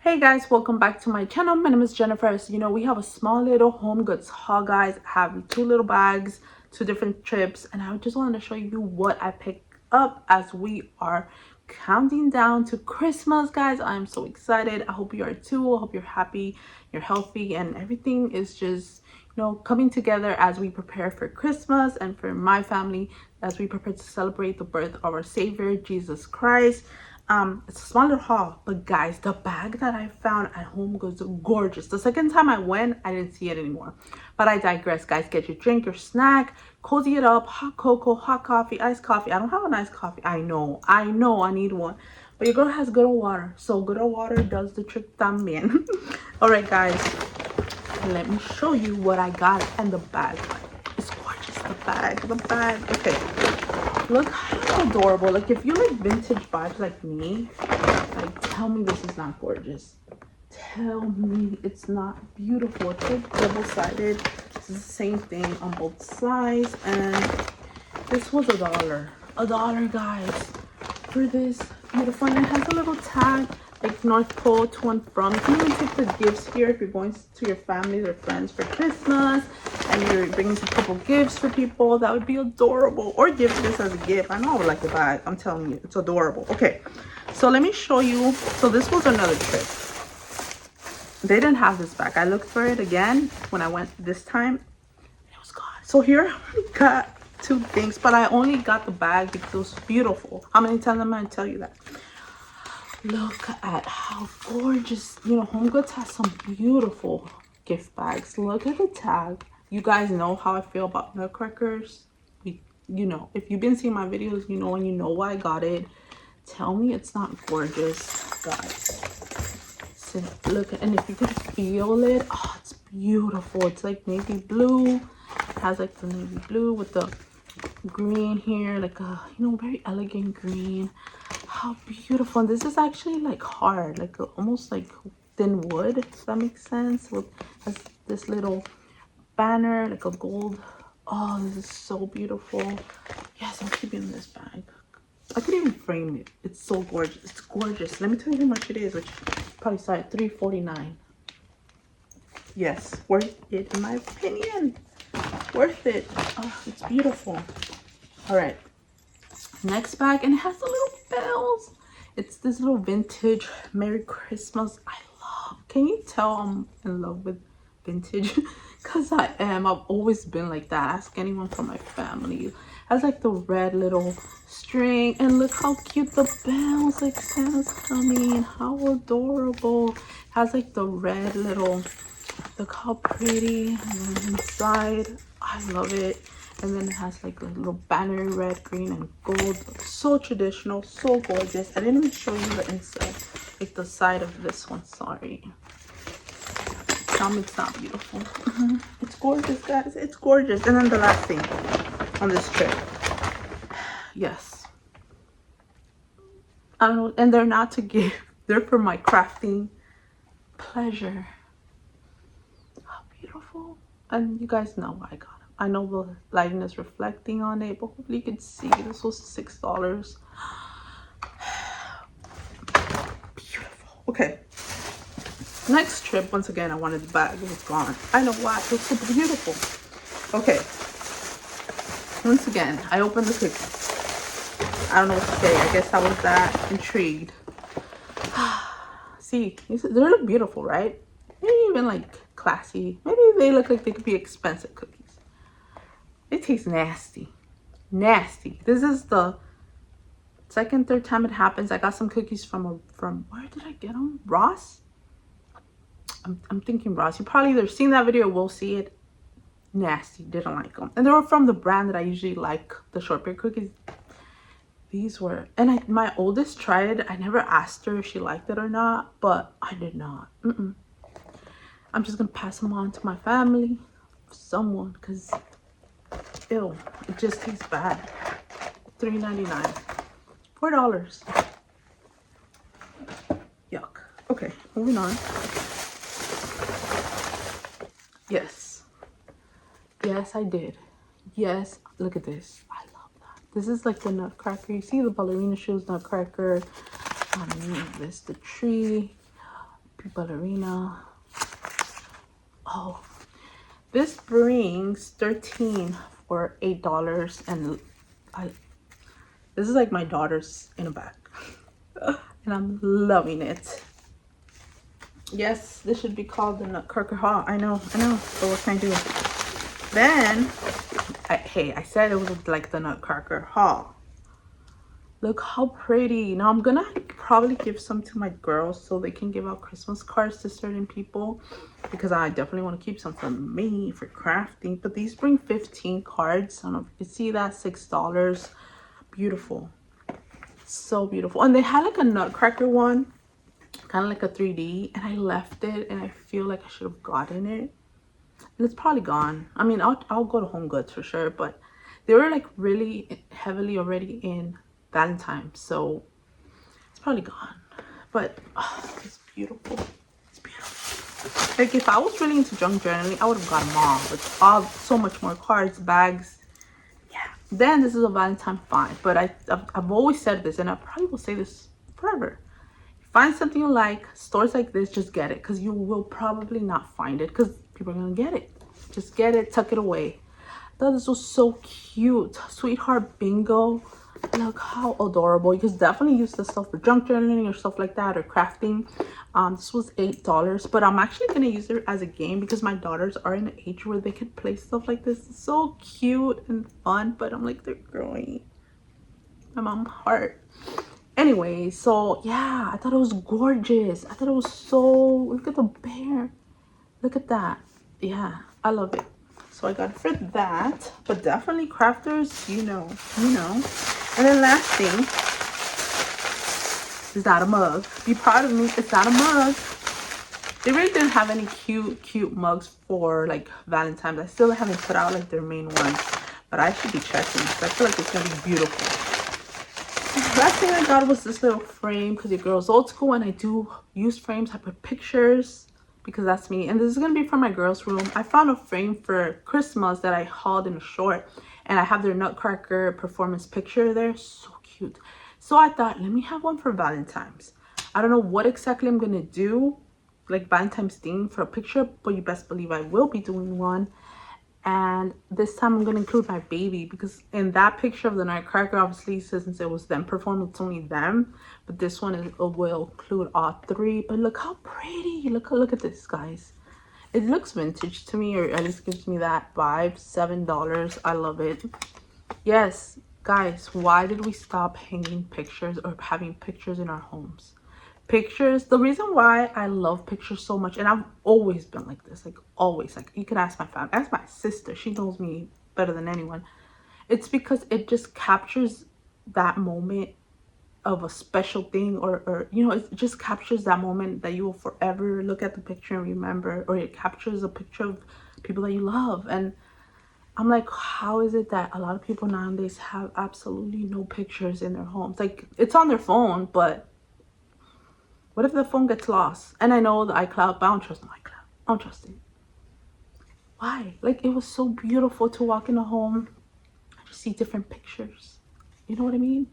Hey guys, welcome back to my channel. My name is Jennifer. So we have a small little home goods haul, guys. I have two little bags, two different trips, and I just wanted to show you what I picked up as we are counting down to Christmas, guys. I'm so excited. I hope you are too. I hope you're happy, you're healthy, and everything is just coming together as we prepare for Christmas, and for my family as we prepare to celebrate the birth of our Savior Jesus Christ. It's a small little haul, but guys, the bag that I found at HomeGoods, gorgeous. The second time I went, I didn't see it anymore, but I digress, guys. Get your drink, your snack, cozy it up, hot cocoa, hot coffee, iced coffee. I don't have an iced coffee. I know I need one, but your girl has good old water, so good old water does the trick también. All right, guys, let me show you what I got in the bag. It's gorgeous. The bag. Okay, look how adorable. Like, if you like vintage vibes like me, like, tell me this is not gorgeous. Tell me it's not beautiful. It's like double-sided. This is the same thing on both sides, and this was $1, guys, for this beautiful. And it has a little tag, like North Pole to and from. You can even take the gifts here if you're going to your family or friends for Christmas and you're bringing a couple gifts for people. That would be adorable. Or give this as a gift. I know I would like the bag. I'm telling you, it's adorable. Okay, so let me show you. So this was another trip. They didn't have this bag. I looked for it again when I went this time. It was gone. So here we got two things, but I only got the bag because it was beautiful. How many times am I gonna tell you that? Look at how gorgeous. HomeGoods has some beautiful gift bags. Look at the tag. You guys know how I feel about nutcrackers. If you've been seeing my videos, and you know why I got it. Tell me it's not gorgeous, guys. So look, and if you could feel it, oh, it's beautiful. It's like navy blue. It has like the navy blue with the green here, like a very elegant green. How beautiful. And this is actually like hard, like almost like thin wood, if that makes sense. With has this little banner, like a gold. Oh, this is so beautiful. Yes, I'm keeping this bag. I could even frame it. It's so gorgeous. It's gorgeous. Let me tell you how much it is, which probably saw it, $3.49. Yes, worth it in my opinion. Worth it. Oh, it's beautiful. All right, next bag, and it has the little bells. It's this little vintage Merry Christmas. I love. Can you tell I'm in love with vintage? Because I am. I've always been like that. Ask anyone from my family. It has like the red little string, and look how cute the bells, like Santa's coming. How adorable. It has like the red little, look how pretty. And then inside, I love it. And then it has like a little banner, red, green, and gold. So traditional, so gorgeous. I didn't even show you the inside, like the side of this one. Sorry. Tell me it's not beautiful. It's gorgeous, guys. It's gorgeous. And then the last thing on this trip. Yes. I don't know. And they're not to give. They're for my crafting pleasure. How beautiful. And you guys know why I got them. I know the lighting is reflecting on it, but hopefully you can see. This was $6. Beautiful. Okay. Next trip, once again, I wanted the bag. It was gone. I know why. It was so beautiful. Okay. Once again, I opened the cookies. I don't know what to say. I guess I was that intrigued. See, they look beautiful, right? Maybe even like classy. Maybe they look like they could be expensive cookies. It tastes nasty. Nasty. This is the second, third time it happens. I got some cookies from where did I get them? Ross? I'm thinking Ross. You probably either seen that video or will see it. Nasty. Didn't like them. And they were from the brand that I usually like, the shortbread cookies. These were, and my oldest tried it. I never asked her if she liked it or not, but I did not. I'm just gonna pass them on to my family, someone, because ew, it just tastes bad. $3.99. $4. Yuck. Okay, moving on. Yes, I did. Yes, look at this. I love that. This is like the nutcracker. You see the ballerina shoes nutcracker. This, the tree. ballerina. Oh, this brings 13 for $8, and this is like my daughter's in a bag. And I'm loving it. Yes, this should be called the Nutcracker haul. I know, but what can I do? Then, I said it was like the Nutcracker haul. Look how pretty. Now I'm gonna probably give some to my girls so they can give out Christmas cards to certain people, because I definitely want to keep some for me for crafting. But these bring 15 cards. I don't know if you can see that. $6. Beautiful. So beautiful. And they had like a Nutcracker one, kind of like a 3D, and I left it, and I feel like I should have gotten it, and it's probably gone. I mean, I'll go to HomeGoods for sure, but they were like really heavily already in Valentine, so it's probably gone. But it's beautiful. It's beautiful. Like if I was really into junk journaling, I would have got them all. But so much more cards, bags. Yeah. Then this is a Valentine find, but I've always said this, and I probably will say this forever. Find something you like, stores like this, just get it, because you will probably not find it because people are gonna get it. Just get it, tuck it away. I thought this was so cute. Sweetheart bingo. Look how adorable. You can definitely use this stuff for junk journaling or stuff like that, or crafting. This was $8, but I'm actually gonna use it as a game because my daughters are in an age where they could play stuff like this. It's so cute and fun, but I'm like, they're growing. My mom heart. Anyway, so yeah, I thought it was gorgeous. I thought it was so, look at the bear. Look at that. Yeah, I love it. So I got it for that, but definitely crafters, you know. And then last thing is not a mug. Be proud of me, it's not a mug. They really didn't have any cute mugs for like Valentine's. I still haven't put out like their main ones, but I should be checking because I feel like it's gonna be beautiful. Last thing I got was this little frame because your girl's old school and I do use frames. I put pictures because that's me, and this is gonna be for my girls' room. I found a frame for Christmas that I hauled in a short, and I have their Nutcracker performance picture there. So cute. So I thought, let me have one for Valentine's. I don't know what exactly I'm gonna do, like Valentine's theme for a picture, but you best believe I will be doing one. And this time I'm gonna include my baby, because in that picture of the Nutcracker, obviously since it was them performing, it's only them, but this one will include all three. But look how pretty. Look at this, guys. It looks vintage to me, or at least gives me that vibe. $7. I love it. Yes, guys, why did we stop hanging pictures or having pictures in our homes? Pictures, the reason why I love pictures so much, and I've always been like this, like always, like you can ask my family, ask my sister, she knows me better than anyone. It's because it just captures that moment of a special thing, or you know, it just captures that moment that you will forever look at the picture and remember, or it captures a picture of people that you love. And I'm like, how is it that a lot of people nowadays have absolutely no pictures in their homes? Like, it's on their phone, but what if the phone gets lost? And I know the iCloud, but I don't trust my iCloud. I don't trust it. Why? Like, it was so beautiful to walk in a home and just see different pictures. You know what I mean?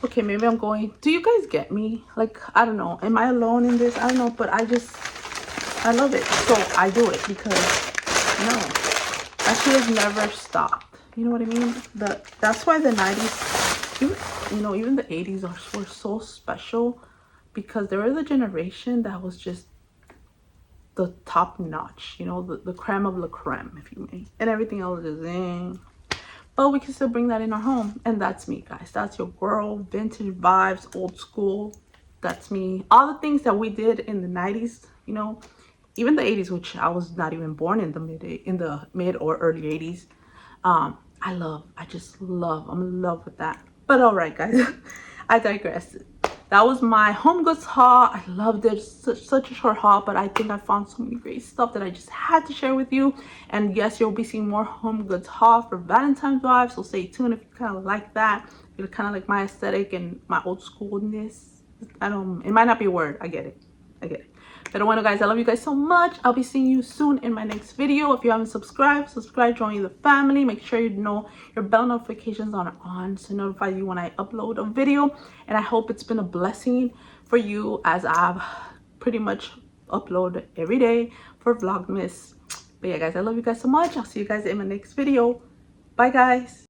Okay, maybe I'm going. Do you guys get me? Like, I don't know. Am I alone in this? I don't know, but I love it. So I do it because, no, I should have never stopped. You know what I mean? That's why the 90s, even the 80s were so special, because they were the generation that was just the top notch, the creme of la creme, if you may. And everything else is but we can still bring that in our home. And that's me, guys. That's your girl. Vintage vibes, old school. That's me. All the things that we did in the 90s, even the 80s, which I was not even born in the mid or early 80s. I just love. I'm in love with that. But all right, guys, I digress. That was my HomeGoods haul. I loved it. Such a short haul, but I think I found so many great stuff that I just had to share with you. And yes, you'll be seeing more HomeGoods haul for Valentine's vibes, so stay tuned if you kind of like that. If you kind of like my aesthetic and my old schoolness. It might not be a word. I get it. But bueno, guys, I love you guys so much. I'll be seeing you soon in my next video. If you haven't subscribe, join the family. Make sure you know your bell notifications are on to notify you when I upload a video. And I hope it's been a blessing for you as I've pretty much upload every day for Vlogmas. But yeah guys, I love you guys so much. I'll see you guys in my next video. Bye guys.